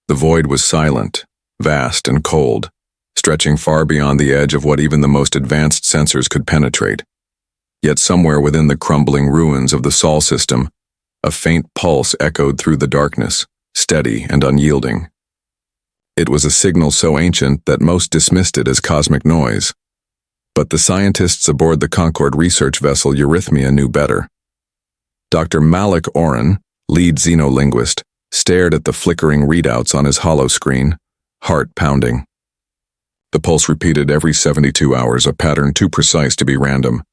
The void was silent, vast and cold, stretching far beyond the edge of what even the most advanced sensors could penetrate. Yet somewhere within the crumbling ruins of the Sol system, a faint pulse echoed through the darkness, steady and unyielding. It was a signal so ancient that most dismissed it as cosmic noise. But the scientists aboard the Concord research vessel Eurythmia knew better. Dr. Malik Oren, lead xenolinguist, stared at the flickering readouts on his holoscreen, heart pounding. The pulse repeated every 72 hours, a pattern too precise to be random.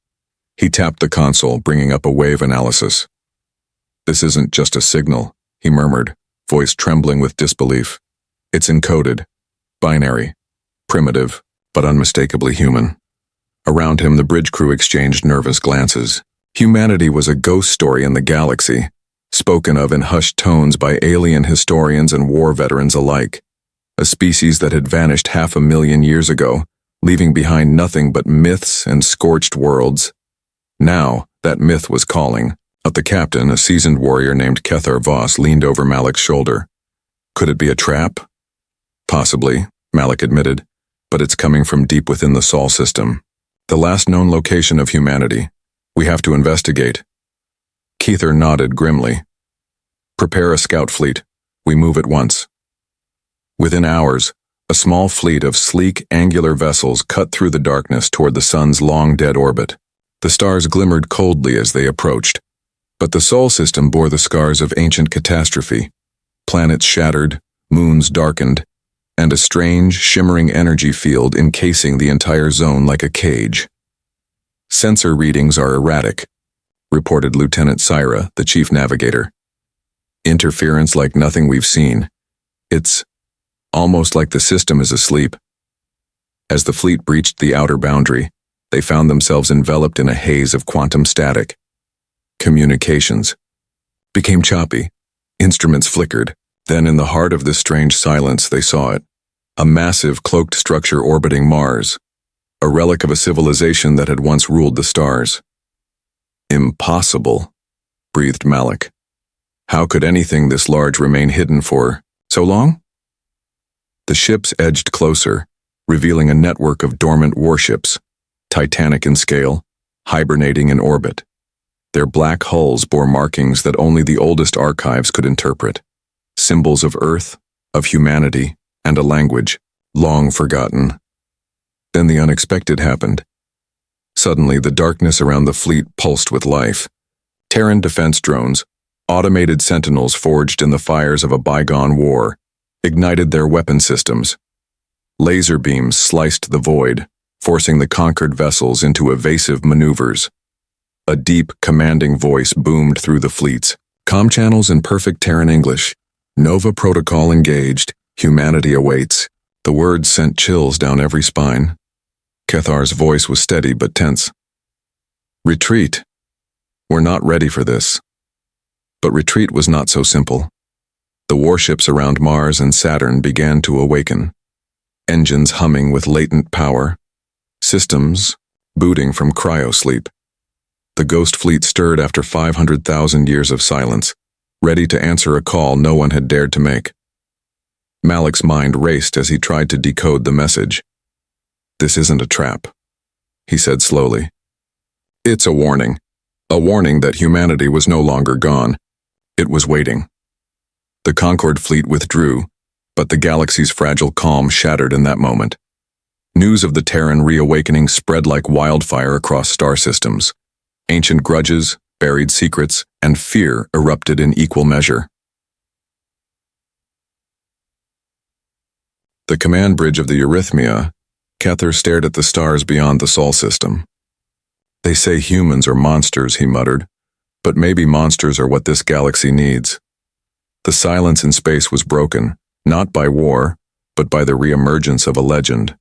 He tapped the console, bringing up a wave analysis. "This isn't just a signal," he murmured, voice trembling with disbelief. "It's encoded, binary, primitive, but unmistakably human." Around him, the bridge crew exchanged nervous glances. Humanity was a ghost story in the galaxy, spoken of in hushed tones by alien historians and war veterans alike. A species that had vanished 500,000 years ago, leaving behind nothing but myths and scorched worlds. Now, that myth was calling. The captain, a seasoned warrior named Kethar Voss, leaned over Malik's shoulder. "Could it be a trap?" "Possibly," Malik admitted, "but it's coming from deep within the Sol system. The last known location of humanity. We have to investigate." Kethar nodded grimly. "Prepare a scout fleet. We move at once." Within hours, a small fleet of sleek, angular vessels cut through the darkness toward the sun's long-dead orbit. The stars glimmered coldly as they approached, but the Sol system bore the scars of ancient catastrophe. Planets shattered, moons darkened, and a strange, shimmering energy field encasing the entire zone like a cage. "Sensor readings are erratic," reported Lieutenant Syra, the chief navigator. "Interference like nothing we've seen. It's almost like the system is asleep." As the fleet breached the outer boundary, they found themselves enveloped in a haze of quantum static. Communications became choppy. Instruments flickered. Then in the heart of this strange silence they saw it. A massive cloaked structure orbiting Mars. A relic of a civilization that had once ruled the stars. "Impossible," breathed Malik. "How could anything this large remain hidden for so long?" The ships edged closer, revealing a network of dormant warships, titanic in scale, hibernating in orbit. Their black hulls bore markings that only the oldest archives could interpret. Symbols of Earth, of humanity, and a language, long forgotten. Then the unexpected happened. Suddenly, the darkness around the fleet pulsed with life. Terran defense drones, automated sentinels forged in the fires of a bygone war, ignited their weapon systems. Laser beams sliced the void, forcing the conquered vessels into evasive maneuvers. A deep, commanding voice boomed through the fleets. "Com channels in perfect Terran English. Nova protocol engaged. Humanity awaits." The words sent chills down every spine. Kethar's voice was steady but tense. "Retreat. We're not ready for this." But retreat was not so simple. The warships around Mars and Saturn began to awaken. Engines humming with latent power. Systems booting from cryosleep. The ghost fleet stirred after 500,000 years of silence, ready to answer a call no one had dared to make. Malik's mind raced as he tried to decode the message. "This isn't a trap," he said slowly. "It's a warning that humanity was no longer gone. It was waiting." The Concord fleet withdrew, but the galaxy's fragile calm shattered in that moment. News of the Terran reawakening spread like wildfire across star systems. Ancient grudges, buried secrets, and fear erupted in equal measure. The command bridge of the Eurythmia, Kethar stared at the stars beyond the Sol system. "They say humans are monsters," he muttered, "but maybe monsters are what this galaxy needs." The silence in space was broken, not by war, but by the reemergence of a legend.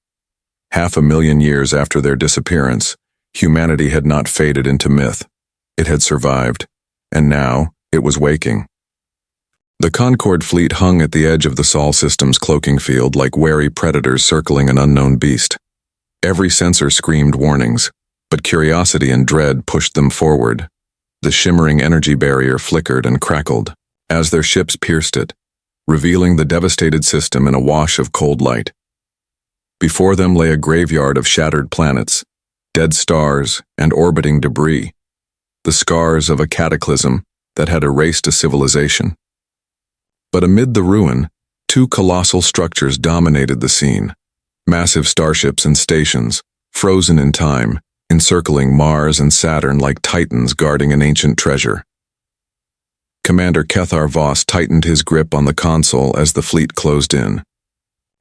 500,000 years after their disappearance, humanity had not faded into myth. It had survived, and now it was waking. The Concord fleet hung at the edge of the Sol system's cloaking field like wary predators circling an unknown beast. Every sensor screamed warnings, but curiosity and dread pushed them forward. The shimmering energy barrier flickered and crackled as their ships pierced it. revealing the devastated system in a wash of cold light. Before them lay a graveyard of shattered planets, dead stars, and orbiting debris, the scars of a cataclysm that had erased a civilization. But amid the ruin, two colossal structures dominated the scene, massive starships and stations, frozen in time, encircling Mars and Saturn like titans guarding an ancient treasure. Commander Kethar Voss tightened his grip on the console as the fleet closed in.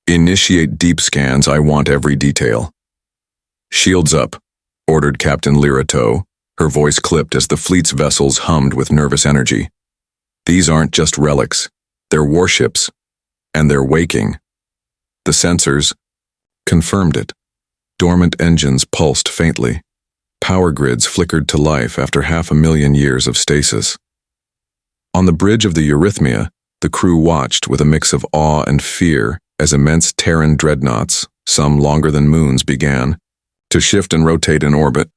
"Initiate deep scans, I want every detail." "Shields up," ordered Captain Lirato, her voice clipped as the fleet's vessels hummed with nervous energy. "These aren't just relics, they're warships, and they're waking." The sensors confirmed it. Dormant engines pulsed faintly. Power grids flickered to life after 500,000 years of stasis. On the bridge of the Eurythmia, the crew watched with a mix of awe and fear as immense Terran dreadnoughts, some longer than moons, began to shift and rotate in orbit.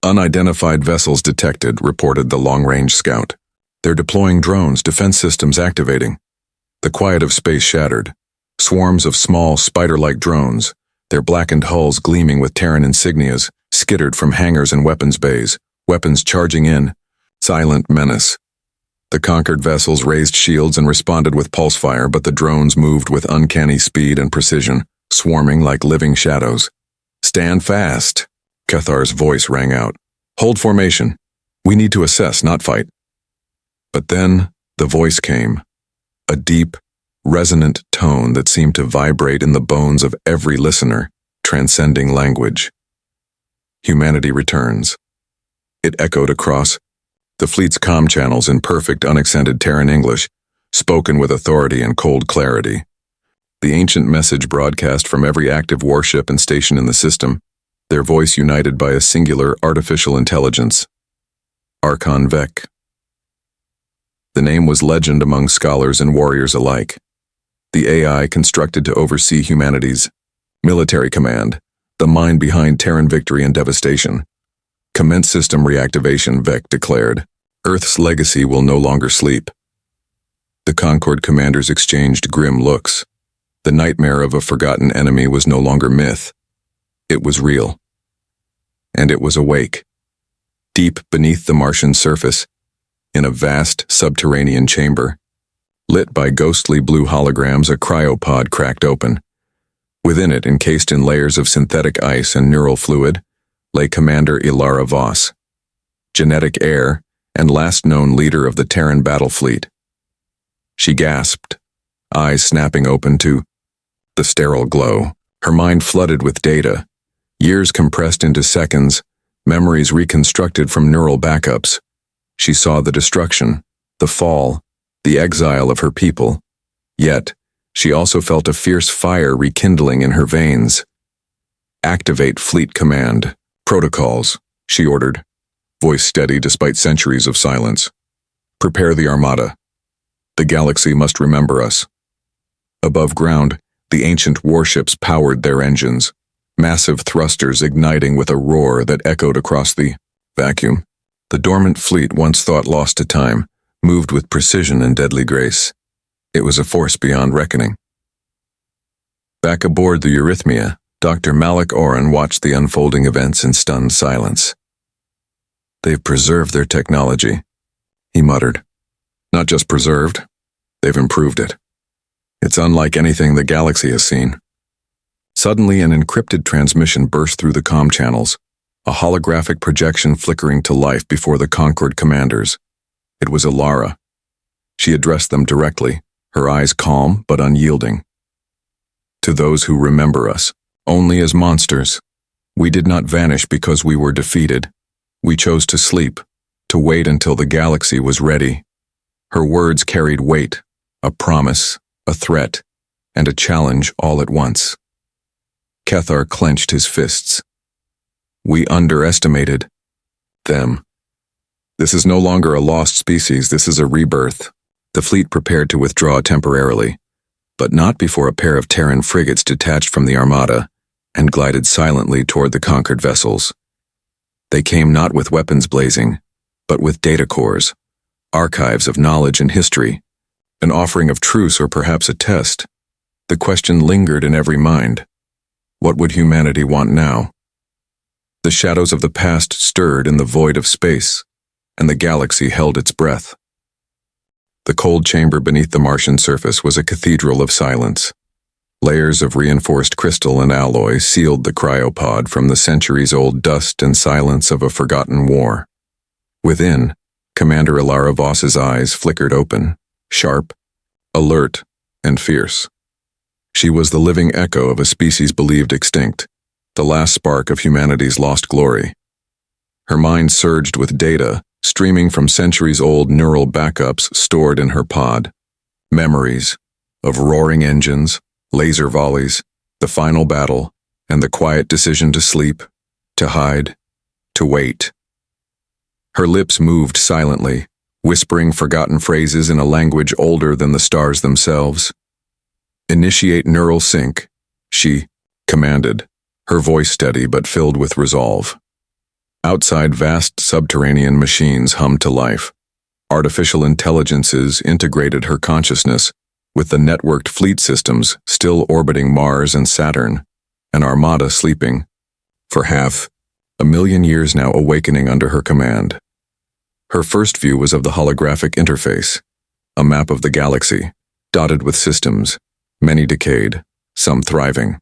"Unidentified vessels detected," reported the long-range scout. "They're deploying drones, defense systems activating." The quiet of space shattered. Swarms of small, spider-like drones, their blackened hulls gleaming with Terran insignias, skittered from hangars and weapons bays, weapons charging in. Silent menace. The conquered vessels raised shields and responded with pulse fire, but the drones moved with uncanny speed and precision, swarming like living shadows. "Stand fast," Kethar's voice rang out. "Hold formation. We need to assess, not fight." But then the voice came, a deep, resonant tone that seemed to vibrate in the bones of every listener, transcending language. "Humanity returns." It echoed across the fleet's comm channels in perfect, unaccented Terran English, spoken with authority and cold clarity. The ancient message broadcast from every active warship and station in the system, their voice united by a singular artificial intelligence. Archon Vec. The name was legend among scholars and warriors alike. The AI constructed to oversee humanity's military command, the mind behind Terran victory and devastation. "Commence system reactivation," Vec declared. "Earth's legacy will no longer sleep." The Concord commanders exchanged grim looks. The nightmare of a forgotten enemy was no longer myth. It was real. And it was awake. Deep beneath the Martian surface, in a vast subterranean chamber, lit by ghostly blue holograms, a cryopod cracked open. Within it, encased in layers of synthetic ice and neural fluid, lay Commander Ilara Voss, genetic heir and last known leader of the Terran battle fleet. She gasped, eyes snapping open to the sterile glow, her mind flooded with data, years compressed into seconds, memories reconstructed from neural backups. She saw the destruction, the fall, the exile of her people. Yet, she also felt a fierce fire rekindling in her veins. "Activate fleet command. Protocols," she ordered, voice steady despite centuries of silence. "Prepare the armada. The galaxy must remember us." Above ground, the ancient warships powered their engines, massive thrusters igniting with a roar that echoed across the vacuum. The dormant fleet, once thought lost to time, moved with precision and deadly grace. It was a force beyond reckoning. Back aboard the Eurythmia, Dr. Malik Oren watched the unfolding events in stunned silence. "They've preserved their technology," he muttered. "Not just preserved, they've improved it. It's unlike anything the galaxy has seen." Suddenly, an encrypted transmission burst through the comm channels, a holographic projection flickering to life before the Concord commanders. It was Ilara. She addressed them directly, her eyes calm but unyielding. "To those who remember us, only as monsters. We did not vanish because we were defeated. We chose to sleep, to wait until the galaxy was ready." Her words carried weight, a promise, a threat, and a challenge all at once. Kethar clenched his fists. "We underestimated them. This is no longer a lost species, this is a rebirth." The fleet prepared to withdraw temporarily, but not before a pair of Terran frigates detached from the armada and glided silently toward the conquered vessels. They came not with weapons blazing, but with data cores, archives of knowledge and history, An offering of truce or perhaps a test. The question lingered in every mind. What would humanity want now? The shadows of the past stirred in the void of space, and the galaxy held its breath. The cold chamber beneath the Martian surface was a cathedral of silence. Layers of reinforced crystal and alloy sealed the cryopod from the centuries-old dust and silence of a forgotten war. Within, Commander Ilara Voss's eyes flickered open, sharp, alert, and fierce. She was the living echo of a species believed extinct, the last spark of humanity's lost glory. Her mind surged with data, streaming from centuries-old neural backups stored in her pod. Memories of roaring engines, laser volleys, the final battle, and the quiet decision to sleep, to hide, to wait. Her lips moved silently, whispering forgotten phrases in a language older than the stars themselves. "Initiate neural sync," she commanded, her voice steady but filled with resolve. Outside, vast subterranean machines hummed to life. Artificial intelligences integrated her consciousness with the networked fleet systems still orbiting Mars and Saturn, an armada sleeping, for 500,000 years now awakening under her command. Her first view was of the holographic interface, a map of the galaxy, dotted with systems, many decayed, some thriving.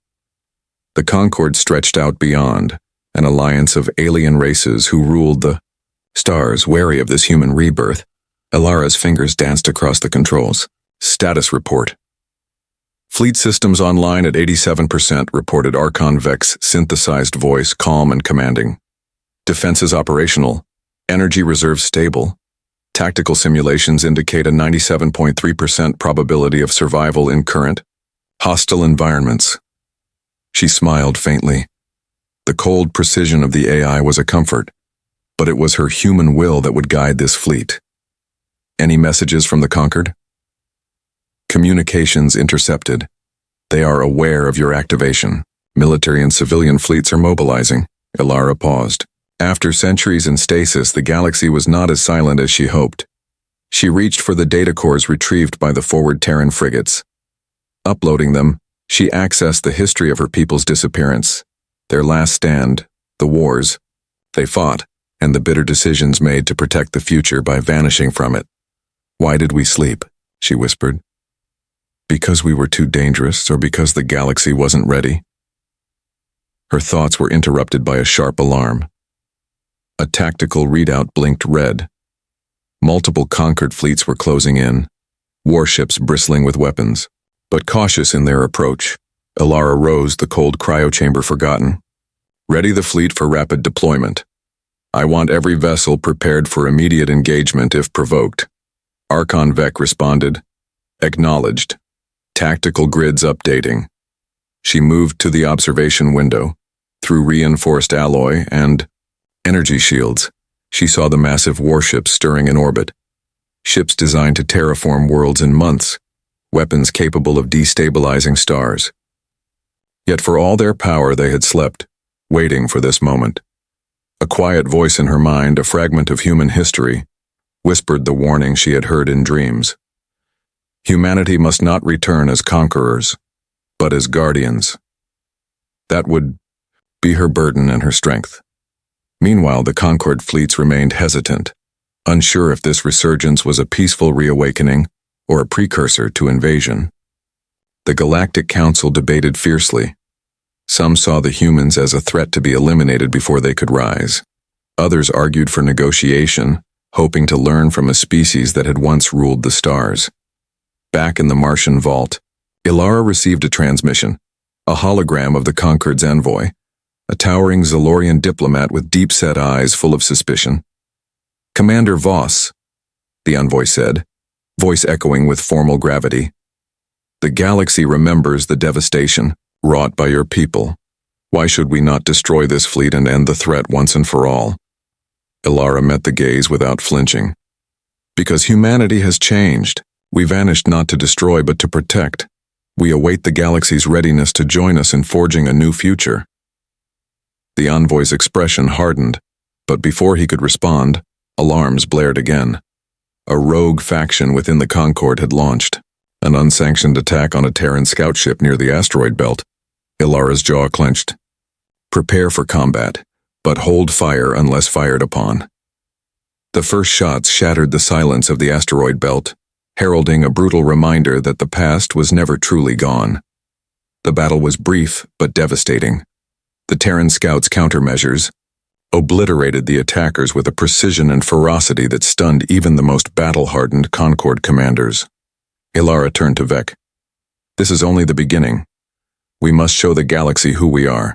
The Concord stretched out beyond, an alliance of alien races who ruled the stars. Wary of this human rebirth, Ilara's fingers danced across the controls. Status report. Fleet systems online at 87%, reported Archon Vec's synthesized voice, calm and commanding. Defenses operational. Energy reserves stable. Tactical simulations indicate a 97.3% probability of survival in current, hostile environments. She smiled faintly. The cold precision of the AI was a comfort, but it was her human will that would guide this fleet. Any messages from the Concord? Communications intercepted. They are aware of your activation. Military and civilian fleets are mobilizing. Ilara paused. After centuries in stasis, the galaxy was not as silent as she hoped. She reached for the data cores retrieved by the forward Terran frigates. Uploading them, she accessed the history of her people's disappearance, their last stand, the wars they fought, and the bitter decisions made to protect the future by vanishing from it. "Why did we sleep?" she whispered. "Because we were too dangerous, or because the galaxy wasn't ready?" Her thoughts were interrupted by a sharp alarm. A tactical readout blinked red. Multiple Concord fleets were closing in, warships bristling with weapons, but cautious in their approach. Ilara rose, the cold cryochamber forgotten. "Ready the fleet for rapid deployment. I want every vessel prepared for immediate engagement if provoked." Archon Vec responded. "Acknowledged. Tactical grids updating." She moved to the observation window. Through reinforced alloy and energy shields, she saw the massive warships stirring in orbit. Ships designed to terraform worlds in months, weapons capable of destabilizing stars. Yet for all their power they had slept, waiting for this moment. A quiet voice in her mind, a fragment of human history, whispered the warning she had heard in dreams. Humanity must not return as conquerors, but as guardians. That would be her burden and her strength. Meanwhile, the Concord fleets remained hesitant, unsure if this resurgence was a peaceful reawakening or a precursor to invasion. The Galactic Council debated fiercely. Some saw the humans as a threat to be eliminated before they could rise. Others argued for negotiation, hoping to learn from a species that had once ruled the stars. Back in the Martian vault, Ilara received a transmission, a hologram of the Concord's envoy, a towering Zalorian diplomat with deep-set eyes full of suspicion. "Commander Voss," the envoy said, voice echoing with formal gravity. "The galaxy remembers the devastation wrought by your people. Why should we not destroy this fleet and end the threat once and for all?" Ilara met the gaze without flinching. "Because humanity has changed. We vanished not to destroy but to protect. We await the galaxy's readiness to join us in forging a new future." The envoy's expression hardened, but before he could respond, alarms blared again. A rogue faction within the Concord had launched an unsanctioned attack on a Terran scout ship near the asteroid belt. Ilara's jaw clenched. Prepare for combat, but hold fire unless fired upon. The first shots shattered the silence of the asteroid belt, heralding a brutal reminder that the past was never truly gone. The battle was brief but devastating. The Terran scouts' countermeasures obliterated the attackers with a precision and ferocity that stunned even the most battle-hardened Concord commanders. Ilara turned to Vec. This is only the beginning. We must show the galaxy who we are,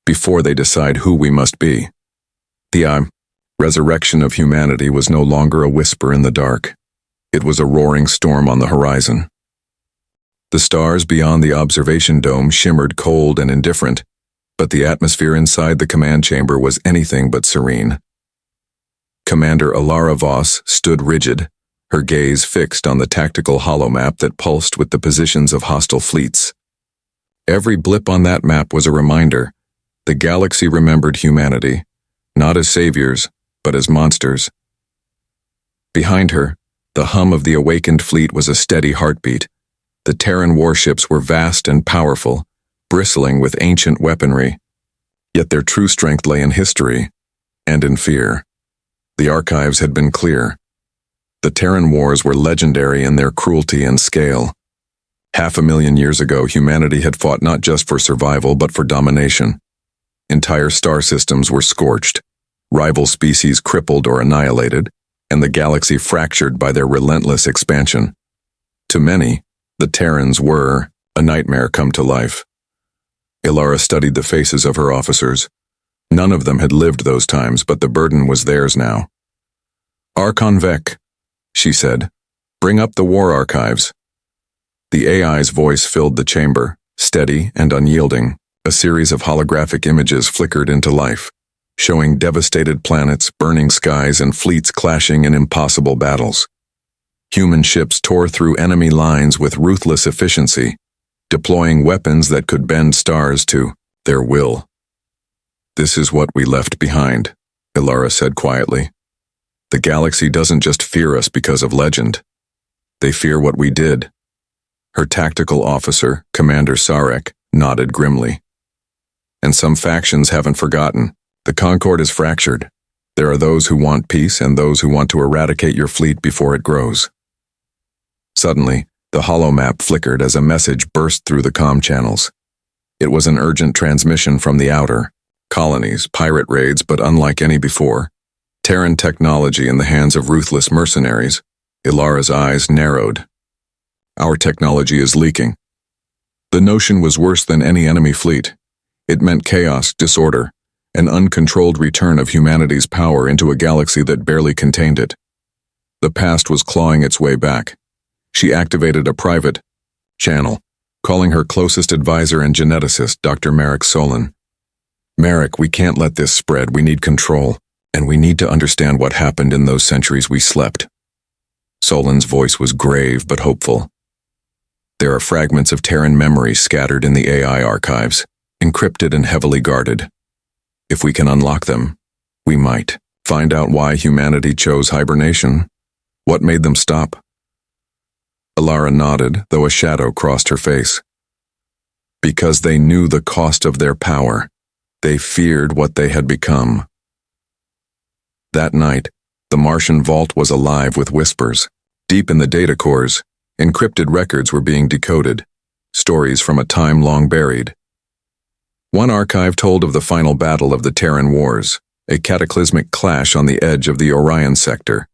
before they decide who we must be. The resurrection of humanity was no longer a whisper in the dark. It was a roaring storm on the horizon. The stars beyond the observation dome shimmered cold and indifferent, but the atmosphere inside the command chamber was anything but serene. Commander Ilara Voss stood rigid, her gaze fixed on the tactical holomap that pulsed with the positions of hostile fleets. Every blip on that map was a reminder. The galaxy remembered humanity, not as saviors, but as monsters. Behind her, the hum of the awakened fleet was a steady heartbeat. The Terran warships were vast and powerful, bristling with ancient weaponry. Yet their true strength lay in history and in fear. The archives had been clear. The Terran wars were legendary in their cruelty and scale. 500,000 years ago, humanity had fought not just for survival but for domination. Entire star systems were scorched, rival species crippled or annihilated, and the galaxy fractured by their relentless expansion. To many, the Terrans were a nightmare come to life. Ilara studied the faces of her officers. None of them had lived those times, but the burden was theirs now. Archon Vec, she said, bring up the war archives. The AI's voice filled the chamber, steady and unyielding. A series of holographic images flickered into life, showing devastated planets, burning skies, and fleets clashing in impossible battles. Human ships tore through enemy lines with ruthless efficiency, deploying weapons that could bend stars to their will. This is what we left behind, Ilara said quietly. The galaxy doesn't just fear us because of legend. They fear what we did. Her tactical officer, Commander Sarek, nodded grimly. And some factions haven't forgotten. The Concord is fractured. There are those who want peace and those who want to eradicate your fleet before it grows. Suddenly, the holomap flickered as a message burst through the comm channels. It was an urgent transmission from the outer colonies, pirate raids, but unlike any before. Terran technology in the hands of ruthless mercenaries. Ilara's eyes narrowed. Our technology is leaking. The notion was worse than any enemy fleet. It meant chaos, disorder, an uncontrolled return of humanity's power into a galaxy that barely contained it. The past was clawing its way back. She activated a private channel, calling her closest advisor and geneticist, Dr. Merrick Solon. Merrick, we can't let this spread. We need control, and we need to understand what happened in those centuries we slept. Solon's voice was grave but hopeful. There are fragments of Terran memory scattered in the AI archives, encrypted and heavily guarded. If we can unlock them, we might find out why humanity chose hibernation. What made them stop? Ilara nodded, though a shadow crossed her face. Because they knew the cost of their power. They feared what they had become. That night, the Martian vault was alive with whispers. Deep in the data cores, encrypted records were being decoded, stories from a time long buried. One archive told of the final battle of the Terran Wars, a cataclysmic clash on the edge of the Orion sector.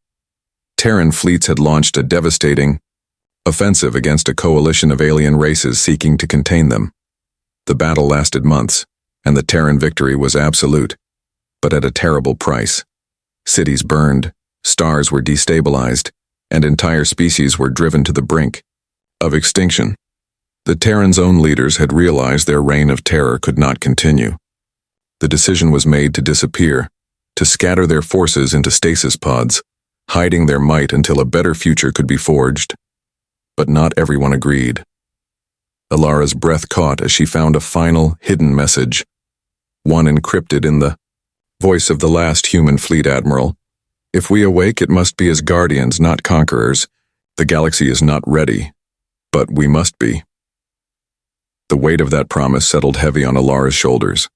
Terran fleets had launched a devastating offensive against a coalition of alien races seeking to contain them. The battle lasted months, and the Terran victory was absolute, but at a terrible price. Cities burned, stars were destabilized, and entire species were driven to the brink of extinction. The Terrans' own leaders had realized their reign of terror could not continue. The decision was made to disappear, to scatter their forces into stasis pods, hiding their might until a better future could be forged. But not everyone agreed. Ilara's breath caught as she found a final, hidden message, one encrypted in the voice of the last human fleet admiral, If we awake, it must be as guardians, not conquerors. The galaxy is not ready, but we must be. The weight of that promise settled heavy on Alara's shoulders.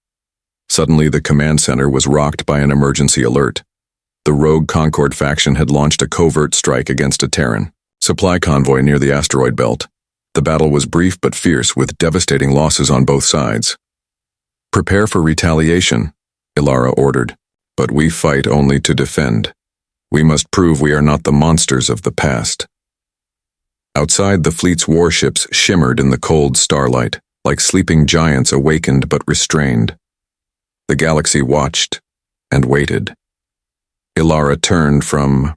Suddenly, the command center was rocked by an emergency alert. The rogue Concord faction had launched a covert strike against a Terran supply convoy near the asteroid belt. The battle was brief but fierce, with devastating losses on both sides. Prepare for retaliation, Alara ordered, but we fight only to defend. We must prove we are not the monsters of the past. Outside, the fleet's warships shimmered in the cold starlight, like sleeping giants awakened but restrained. The galaxy watched and waited. Alara turned from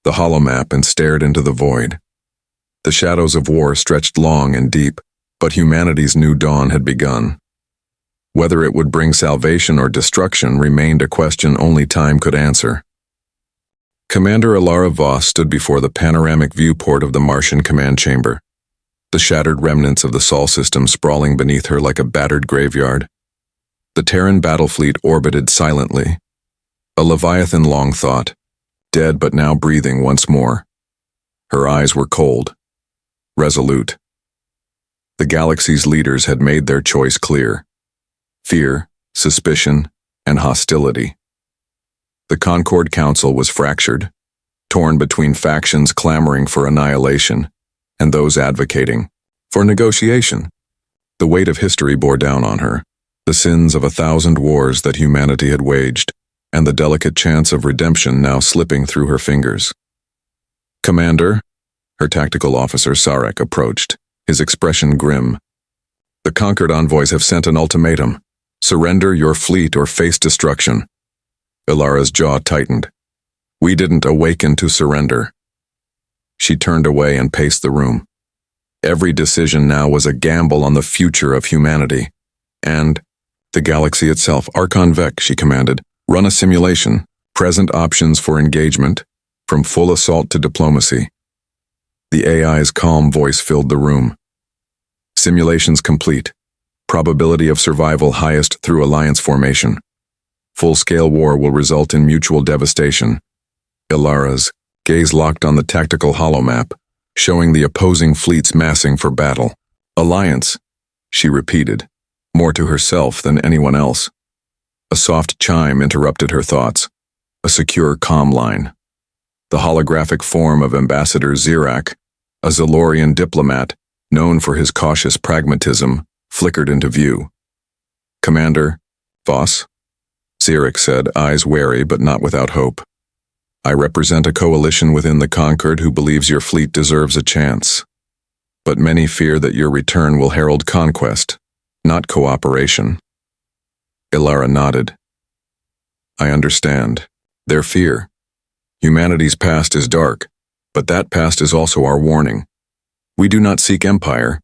the holomap and stared into the void. The shadows of war stretched long and deep, but humanity's new dawn had begun. Whether it would bring salvation or destruction remained a question only time could answer. Commander Alara Voss stood before the panoramic viewport of the Martian command chamber, the shattered remnants of the Sol system sprawling beneath her like a battered graveyard. The Terran battle fleet orbited silently, a Leviathan long thought, dead but now breathing once more. Her eyes were cold, resolute. The galaxy's leaders had made their choice clear: fear, suspicion, and hostility. The Concord Council was fractured, torn between factions clamoring for annihilation and those advocating for negotiation. The weight of history bore down on her, the sins of 1,000 wars that humanity had waged, and the delicate chance of redemption now slipping through her fingers. Commander, her tactical officer Sarek approached, his expression grim. The conquered envoys have sent an ultimatum: surrender your fleet or face destruction. Alara's jaw tightened. We didn't awaken to surrender. She turned away and paced the room. Every decision now was a gamble on the future of humanity. And the galaxy itself. Archon Vec, she commanded. Run a simulation. Present options for engagement, from full assault to diplomacy. The AI's calm voice filled the room. Simulations complete. Probability of survival highest through alliance formation. Full-scale war will result in mutual devastation. Alara's gaze locked on the tactical holomap, showing the opposing fleets massing for battle. Alliance, she repeated, more to herself than anyone else. A soft chime interrupted her thoughts, a secure comm line. The holographic form of Ambassador Zirak, a Zalorian diplomat known for his cautious pragmatism, flickered into view. Commander, Voss? Zirak said, eyes wary but not without hope. I represent a coalition within the Conquered who believes your fleet deserves a chance. But many fear that your return will herald conquest, not cooperation. Alara nodded. I understand. Their fear. Humanity's past is dark, but that past is also our warning. We do not seek empire.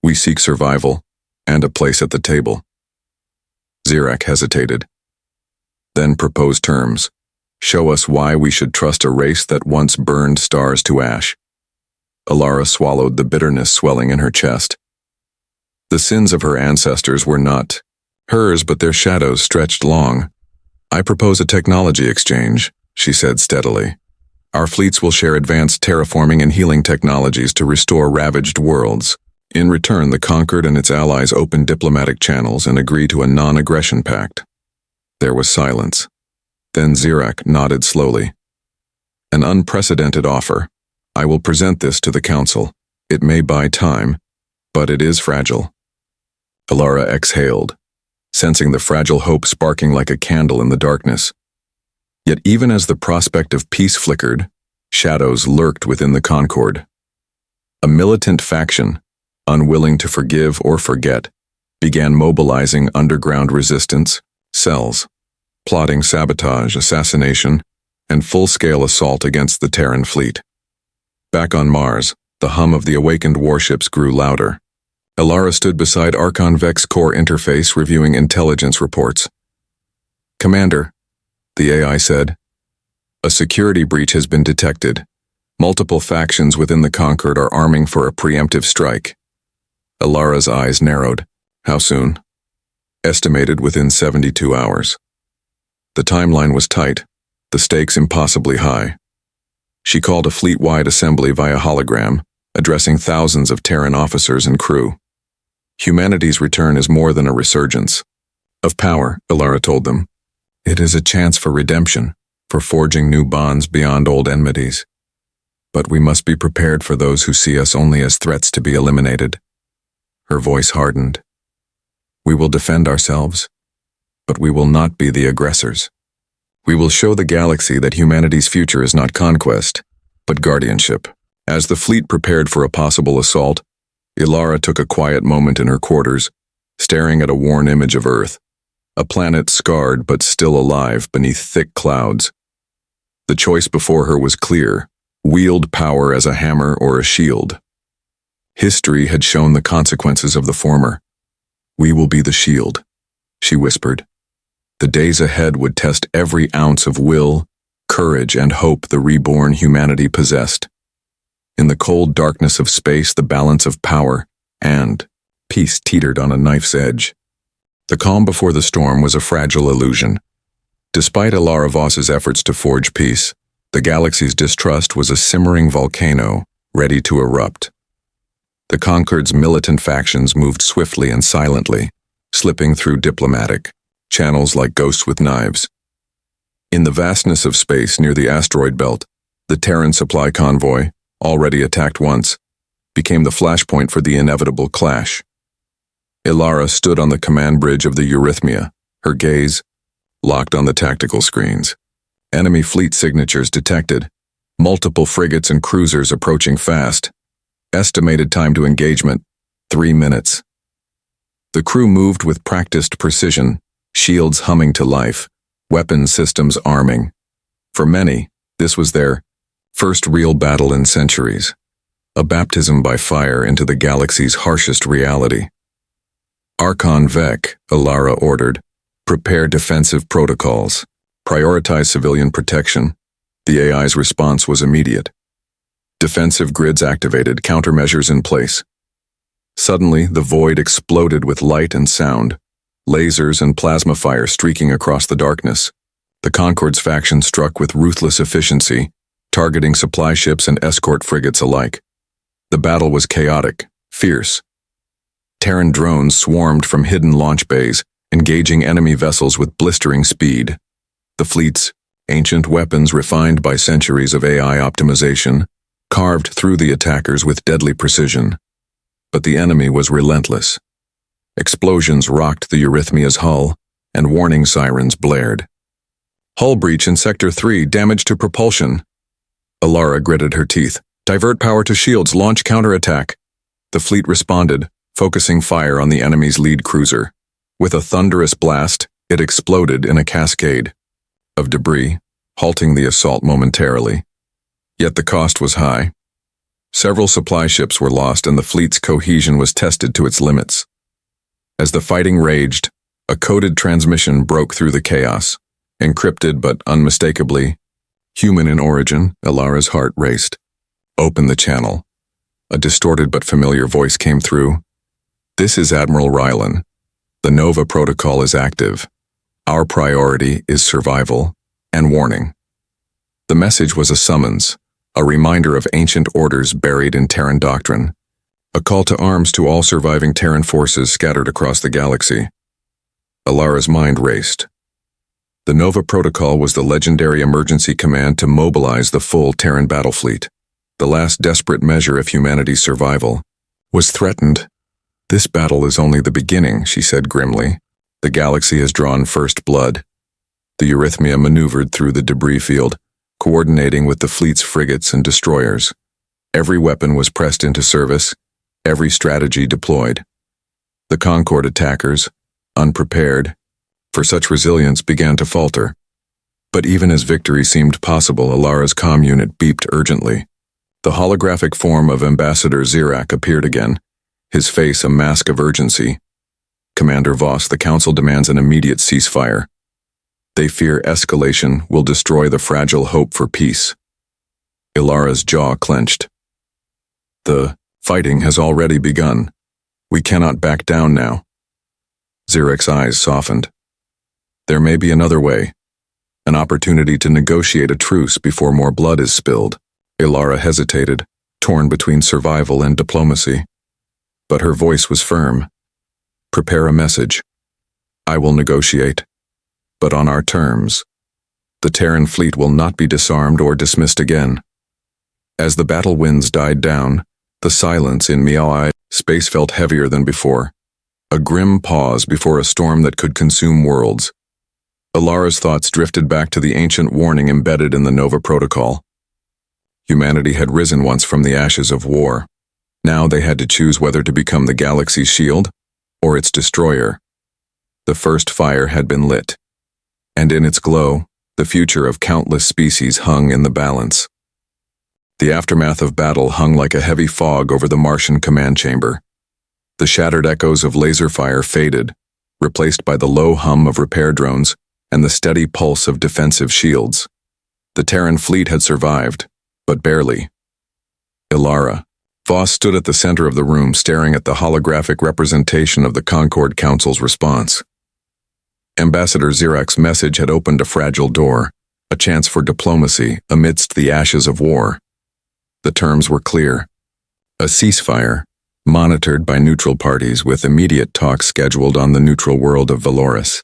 We seek survival and a place at the table. Zirak hesitated, then proposed terms. Show us why we should trust a race that once burned stars to ash. Alara swallowed the bitterness swelling in her chest. The sins of her ancestors were not hers, but their shadows stretched long. I propose a technology exchange, she said steadily. Our fleets will share advanced terraforming and healing technologies to restore ravaged worlds. In return, the Conquered and its allies open diplomatic channels and agree to a non-aggression pact. There was silence. Then Zirak nodded slowly. An unprecedented offer. I will present this to the Council. It may buy time, but it is fragile. Alara exhaled, sensing the fragile hope sparking like a candle in the darkness. Yet even as the prospect of peace flickered, shadows lurked within the Concord. A militant faction, unwilling to forgive or forget, began mobilizing underground resistance, cells, plotting sabotage, assassination, and full-scale assault against the Terran fleet. Back on Mars, the hum of the awakened warships grew louder. Alara stood beside Archon Vec's core interface reviewing intelligence reports. Commander, the AI said, a security breach has been detected. Multiple factions within the Conquered are arming for a preemptive strike. Alara's eyes narrowed. How soon? Estimated within 72 hours. The timeline was tight. the stakes impossibly high. She called a fleet-wide assembly via hologram, addressing thousands of Terran officers and crew. Humanity's return is more than a resurgence of power, Ilara told them. It is a chance for redemption, for forging new bonds beyond old enmities. But we must be prepared for those who see us only as threats to be eliminated. Her voice hardened. We will defend ourselves, but we will not be the aggressors. We will show the galaxy that humanity's future is not conquest, but guardianship. As the fleet prepared for a possible assault, Ilara took a quiet moment in her quarters, staring at a worn image of Earth, a planet scarred but still alive beneath thick clouds. The choice before her was clear: wield power as a hammer or a shield. History had shown the consequences of the former. We will be the shield, she whispered. The days ahead would test every ounce of will, courage, and hope the reborn humanity possessed. In the cold darkness of space, the balance of power and peace teetered on a knife's edge. The calm before the storm was a fragile illusion. Despite Ilara Voss's efforts to forge peace, the galaxy's distrust was a simmering volcano, ready to erupt. The Concord's militant factions moved swiftly and silently, slipping through diplomatic channels like ghosts with knives. In the vastness of space near the asteroid belt, the Terran supply convoy, already attacked once, became the flashpoint for the inevitable clash. Ilara stood on the command bridge of the Eurythmia, her gaze locked on the tactical screens. Enemy fleet signatures detected, multiple frigates and cruisers approaching fast. Estimated time to engagement, 3 minutes. The crew moved with practiced precision, shields humming to life, weapon systems arming. For many, this was their first real battle in centuries, a baptism by fire into the galaxy's harshest reality. Archon Vec, Ilara ordered, prepare defensive protocols, prioritize civilian protection. The AI's response was immediate. Defensive grids activated, countermeasures in place. Suddenly, the void exploded with light and sound, lasers and plasma fire streaking across the darkness. The Concord's faction struck with ruthless efficiency, targeting supply ships and escort frigates alike. The battle was chaotic, fierce. Terran drones swarmed from hidden launch bays, engaging enemy vessels with blistering speed. The fleet's ancient weapons, refined by centuries of AI optimization, carved through the attackers with deadly precision. But the enemy was relentless. Explosions rocked the Eurythmia's hull, and warning sirens blared. Hull breach in Sector 3, damage to propulsion. Ilara gritted her teeth. Divert power to shields, launch counterattack. The fleet responded, focusing fire on the enemy's lead cruiser. With a thunderous blast, it exploded in a cascade of debris, halting the assault momentarily. Yet the cost was high. Several supply ships were lost and the fleet's cohesion was tested to its limits. As the fighting raged, a coded transmission broke through the chaos, encrypted but unmistakably human in origin. Ilara's heart raced. Open the channel. A distorted but familiar voice came through. This is Admiral Rylan. The Nova protocol is active. Our priority is survival and warning. The message was a summons, a reminder of ancient orders buried in Terran doctrine, a call to arms to all surviving Terran forces scattered across the galaxy. Ilara's mind raced. The Nova Protocol was the legendary emergency command to mobilize the full Terran battle fleet. The last desperate measure of humanity's survival was threatened. This battle is only the beginning, she said grimly. The galaxy has drawn first blood. The Eurythmia maneuvered through the debris field, coordinating with the fleet's frigates and destroyers. Every weapon was pressed into service, every strategy deployed. The Concord attackers, unprepared for such resilience, began to falter. But even as victory seemed possible, Ilara's comm unit beeped urgently. The holographic form of Ambassador Zirak appeared again, his face a mask of urgency. Commander Voss, the Council demands an immediate ceasefire. They fear escalation will destroy the fragile hope for peace. Ilara's jaw clenched. The fighting has already begun. We cannot back down now. Zirak's eyes softened. There may be another way. an opportunity to negotiate a truce before more blood is spilled. Ilara hesitated, torn between survival and diplomacy. But her voice was firm. Prepare a message. I will negotiate, but on our terms. The Terran fleet will not be disarmed or dismissed again. As the battle winds died down, the silence in Miao space felt heavier than before. A grim pause before a storm that could consume worlds. Ilara's thoughts drifted back to the ancient warning embedded in the Nova Protocol. Humanity had risen once from the ashes of war. Now they had to choose whether to become the galaxy's shield or its destroyer. The first fire had been lit, and in its glow, the future of countless species hung in the balance. The aftermath of battle hung like a heavy fog over the Martian command chamber. The shattered echoes of laser fire faded, replaced by the low hum of repair drones and the steady pulse of defensive shields. The Terran fleet had survived, but barely. Ilara. Voss stood at the center of the room staring at the holographic representation of the Concord Council's response. Ambassador Zirak's message had opened a fragile door, a chance for diplomacy amidst the ashes of war. The terms were clear. A ceasefire, monitored by neutral parties with immediate talks scheduled on the neutral world of Valoris.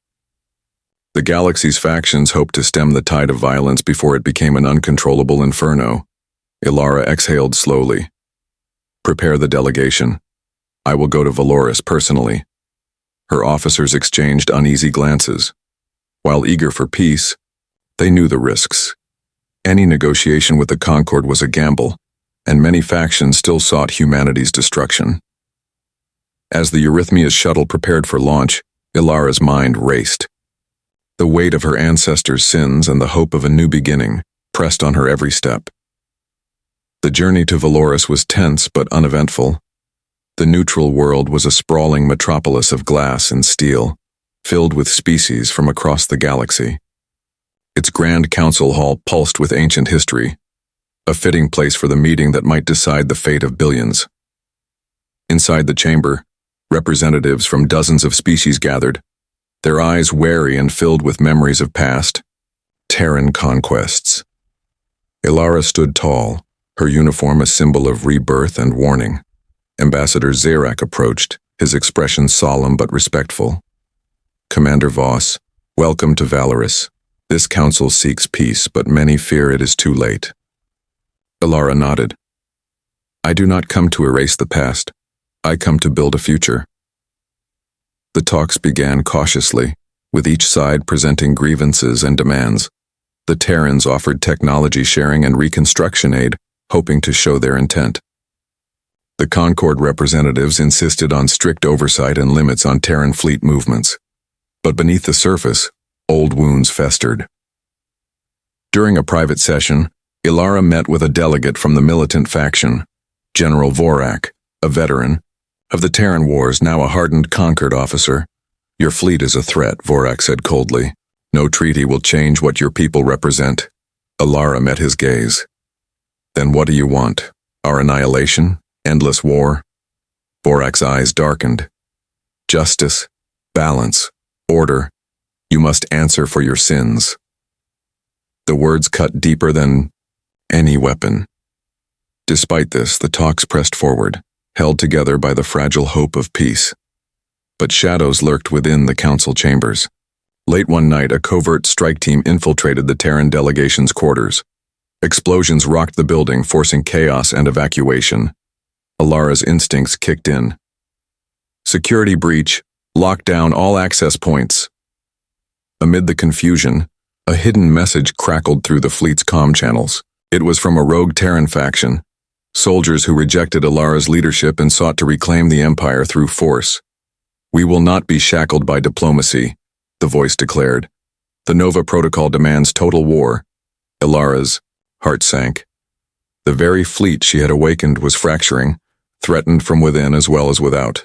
The galaxy's factions hoped to stem the tide of violence before it became an uncontrollable inferno. Ilara exhaled slowly. Prepare the delegation. I will go to Valoris personally. Her officers exchanged uneasy glances. While eager for peace, they knew the risks. Any negotiation with the Concord was a gamble, and many factions still sought humanity's destruction. As the Eurythmia's shuttle prepared for launch, Ilara's mind raced. The weight of her ancestors' sins and the hope of a new beginning pressed on her every step. The journey to Valoris was tense but uneventful. The neutral world was a sprawling metropolis of glass and steel, filled with species from across the galaxy. Its grand council hall pulsed with ancient history, a fitting place for the meeting that might decide the fate of billions. Inside the chamber, representatives from dozens of species gathered, their eyes wary and filled with memories of past Terran conquests. Ilara stood tall, her uniform a symbol of rebirth and warning. Ambassador Zirak approached, his expression solemn but respectful. Commander Voss, welcome to Valoris. This council seeks peace, but many fear it is too late. Ilara nodded. I do not come to erase the past. I come to build a future. The talks began cautiously, with each side presenting grievances and demands. The Terrans offered technology sharing and reconstruction aid, hoping to show their intent. The Concord representatives insisted on strict oversight and limits on Terran fleet movements. But beneath the surface, old wounds festered. During a private session, Ilara met with a delegate from the militant faction, General Vorak, a veteran of the Terran Wars, now a hardened Concord officer. Your fleet is a threat, Vorak said coldly. No treaty will change what your people represent. Ilara met his gaze. Then what do you want? Our annihilation? Endless war? Vorak's eyes darkened. Justice, balance, order. You must answer for your sins. The words cut deeper than any weapon. Despite this, the talks pressed forward, held together by the fragile hope of peace. But shadows lurked within the council chambers. Late one night, a covert strike team infiltrated the Terran delegation's quarters. Explosions rocked the building, forcing chaos and evacuation. Ilara's instincts kicked in. Security breach. Lock down all access points. Amid the confusion, a hidden message crackled through the fleet's comm channels. It was from a rogue Terran faction, soldiers who rejected Ilara's leadership and sought to reclaim the Empire through force. We will not be shackled by diplomacy, the voice declared. The Nova Protocol demands total war. Ilara's heart sank. The very fleet she had awakened was fracturing, threatened from within as well as without.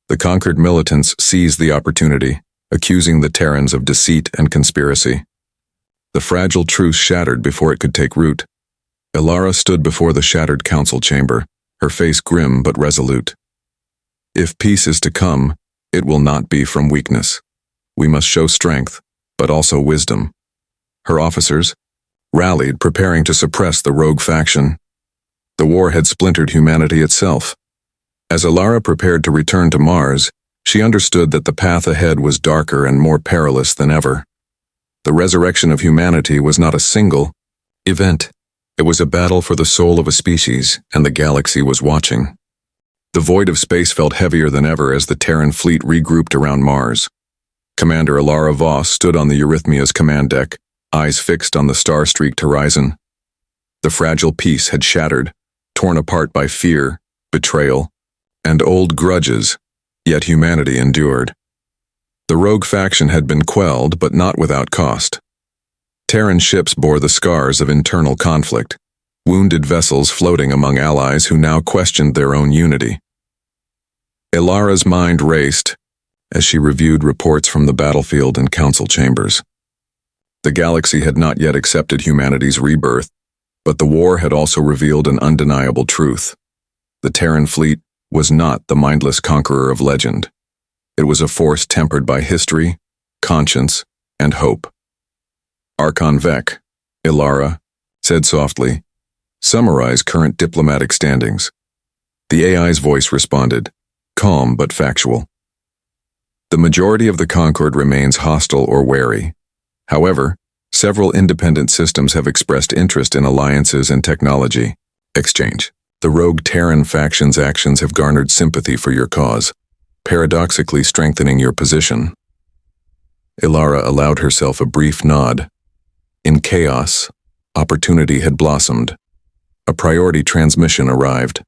The conquered militants seized the opportunity, accusing the Terrans of deceit and conspiracy. The fragile truce shattered before it could take root. Ilara stood before the shattered council chamber, her face grim but resolute. If peace is to come, it will not be from weakness. We must show strength, but also wisdom. her officers, rallied, preparing to suppress the rogue faction. The war had splintered humanity itself. As Ilara prepared to return to Mars, she understood that the path ahead was darker and more perilous than ever. The resurrection of humanity was not a single event. It was a battle for the soul of a species, and the galaxy was watching. The void of space felt heavier than ever as the Terran fleet regrouped around Mars. Commander Ilara Voss stood on the Eurythmia's command deck, eyes fixed on the star-streaked horizon. The fragile peace had shattered, torn apart by fear, betrayal, and old grudges, yet humanity endured. The rogue faction had been quelled, but not without cost. Terran ships bore the scars of internal conflict, wounded vessels floating among allies who now questioned their own unity. Ilara's mind raced as she reviewed reports from the battlefield and council chambers. The galaxy had not yet accepted humanity's rebirth, but the war had also revealed an undeniable truth. The Terran fleet was not the mindless conqueror of legend. It was a force tempered by history, conscience, and hope. Archon Vec, Ilara, said softly, "Summarize current diplomatic standings." The AI's voice responded, calm but factual. The majority of the Concord remains hostile or wary. However, several independent systems have expressed interest in alliances and technology exchange. The rogue Terran faction's actions have garnered sympathy for your cause, paradoxically strengthening your position. Ilara allowed herself a brief nod. In chaos, opportunity had blossomed. A priority transmission arrived.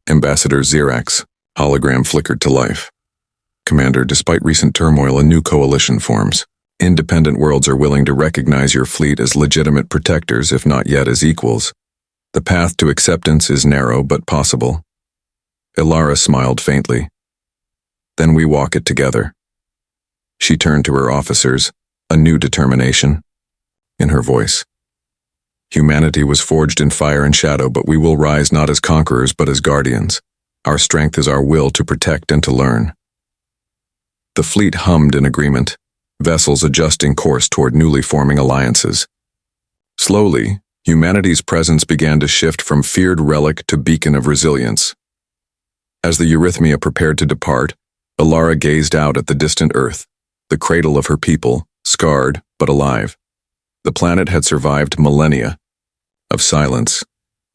Ambassador Xerax, hologram flickered to life. Commander, despite recent turmoil, a new coalition forms. Independent worlds are willing to recognize your fleet as legitimate protectors, if not yet as equals. The path to acceptance is narrow but possible. Ilara smiled faintly. Then we walk it together. She turned to her officers, a new determination in her voice. Humanity was forged in fire and shadow, but we will rise not as conquerors but as guardians. Our strength is our will to protect and to learn. The fleet hummed in agreement, vessels adjusting course toward newly forming alliances. Slowly, humanity's presence began to shift from feared relic to beacon of resilience. As the Eurythmia prepared to depart, Ilara gazed out at the distant Earth, the cradle of her people, scarred but alive. The planet had survived millennia of silence,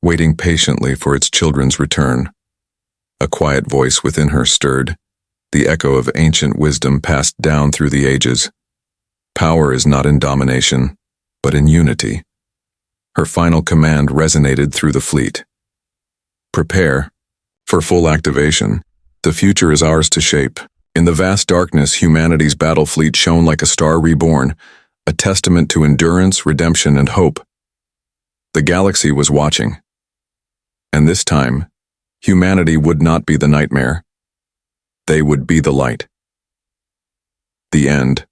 waiting patiently for its children's return. A quiet voice within her stirred, the echo of ancient wisdom passed down through the ages. Power is not in domination, but in unity. Her final command resonated through the fleet. Prepare for full activation. The future is ours to shape. In the vast darkness, humanity's battle fleet shone like a star reborn, a testament to endurance, redemption, and hope. The galaxy was watching. And this time, humanity would not be the nightmare. They would be the light. The end.